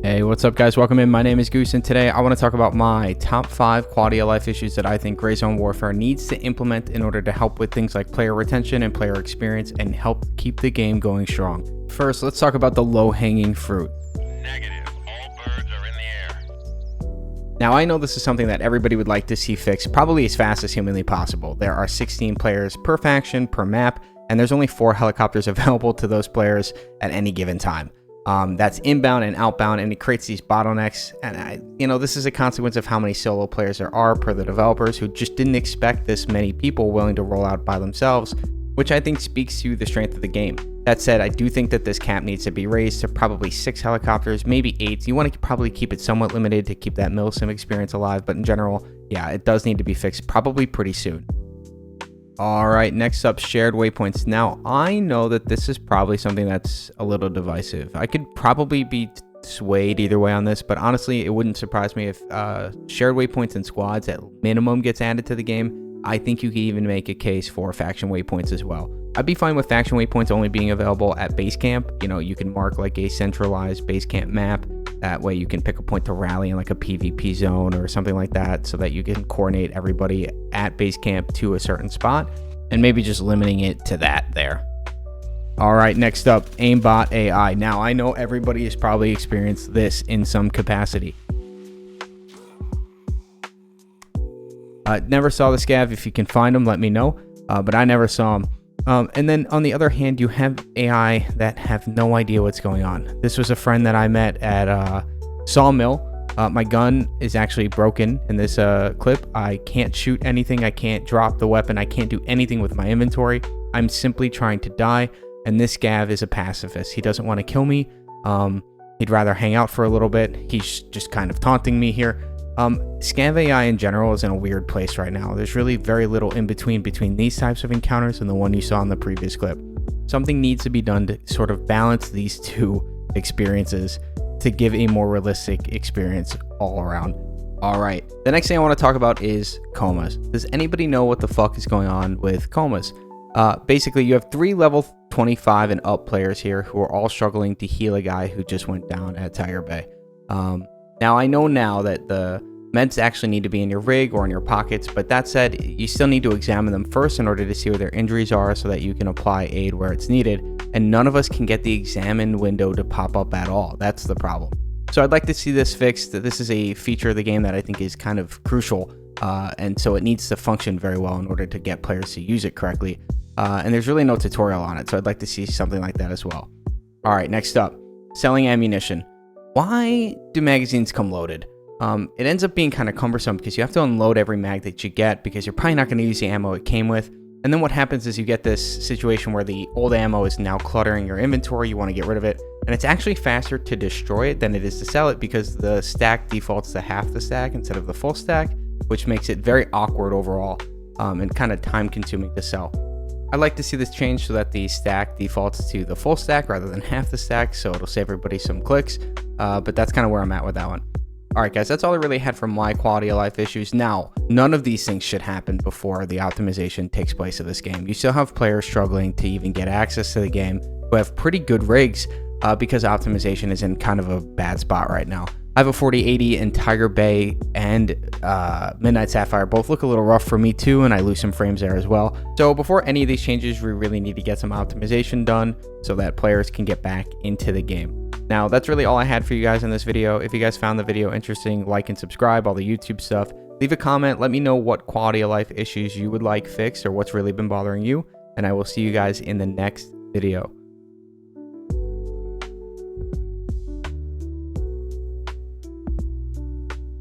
Hey, what's up guys? Welcome in. My name is Goose and today I want to talk about my top 5 quality of life issues that I think Gray Zone Warfare needs to implement in order to help with things like player retention and player experience and help keep the game going strong. First, let's talk about the low-hanging fruit. Negative. All birds are in the air. Now, I know this is something that everybody would like to see fixed probably as fast as humanly possible. There are 16 players per faction, per map, and there's only 4 helicopters available to those players at any given time. That's inbound and outbound, and it creates these bottlenecks. And this is a consequence of how many solo players there are per the developers, who just didn't expect this many people willing to roll out by themselves, which I think speaks to the strength of the game. That said, I do think that this cap needs to be raised to probably 6 helicopters, maybe 8. You want to probably keep it somewhat limited to keep that milsim experience alive, but in general, yeah, it does need to be fixed probably pretty soon. Alright, next up, shared waypoints. Now, I know that this is probably something that's a little divisive. I could probably be swayed either way on this, but honestly, it wouldn't surprise me if shared waypoints and squads at minimum gets added to the game. I think you could even make a case for faction waypoints as well. I'd be fine with faction waypoints only being available at base camp. You can mark like a centralized base camp map. That way you can pick a point to rally in like a PvP zone or something like that, so that you can coordinate everybody at base camp to a certain spot, and maybe just limiting it to that there. All right, next up, Aimbot AI. Now, I know everybody has probably experienced this in some capacity. Never saw the scav. If you can find them, let me know, but I never saw them. And then on the other hand, you have AI that have no idea what's going on. This was a friend that I met at Sawmill. My gun is actually broken in this clip. I can't shoot anything. I can't drop the weapon. I can't do anything with my inventory. I'm simply trying to die. And this scav is a pacifist. He doesn't want to kill me. He'd rather hang out for a little bit. He's just kind of taunting me here. Scav AI in general is in a weird place right now. There's really very little in between these types of encounters and the one you saw in the previous clip. Something needs to be done to sort of balance these two experiences to give a more realistic experience all around. All right, the next thing I want to talk about is Comas. Does anybody know what the fuck is going on with Comas? Basically, you have 3 level 25 and up players here who are all struggling to heal a guy who just went down at Tiger Bay. Now, I know now that the meds actually need to be in your rig or in your pockets, but that said, you still need to examine them first in order to see where their injuries are so that you can apply aid where it's needed, and none of us can get the examine window to pop up at all. That's the problem. So I'd like to see this fixed. This is a feature of the game that I think is kind of crucial, and so it needs to function very well in order to get players to use it correctly, and there's really no tutorial on it, so I'd like to see something like that as well. All right, next up, selling ammunition. Why do magazines come loaded? It ends up being kind of cumbersome because you have to unload every mag that you get because you're probably not going to use the ammo it came with. And then what happens is you get this situation where the old ammo is now cluttering your inventory. You want to get rid of it. And it's actually faster to destroy it than it is to sell it because the stack defaults to half the stack instead of the full stack, which makes it very awkward overall and kind of time consuming to sell. I'd like to see this change so that the stack defaults to the full stack rather than half the stack, so it'll save everybody some clicks, but that's kind of where I'm at with that one. Alright guys, that's all I really had for my quality of life issues. Now, none of these things should happen before the optimization takes place of this game. You still have players struggling to even get access to the game who have pretty good rigs because optimization is in kind of a bad spot right now. I have a 4080 and Tiger Bay and Midnight Sapphire both look a little rough for me too, and I lose some frames there as well. So before any of these changes, we really need to get some optimization done so that players can get back into the game. Now, that's really all I had for you guys in this video. If you guys found the video interesting, like and subscribe, all the YouTube stuff. Leave a comment, let me know what quality of life issues you would like fixed or what's really been bothering you, and I will see you guys in the next video.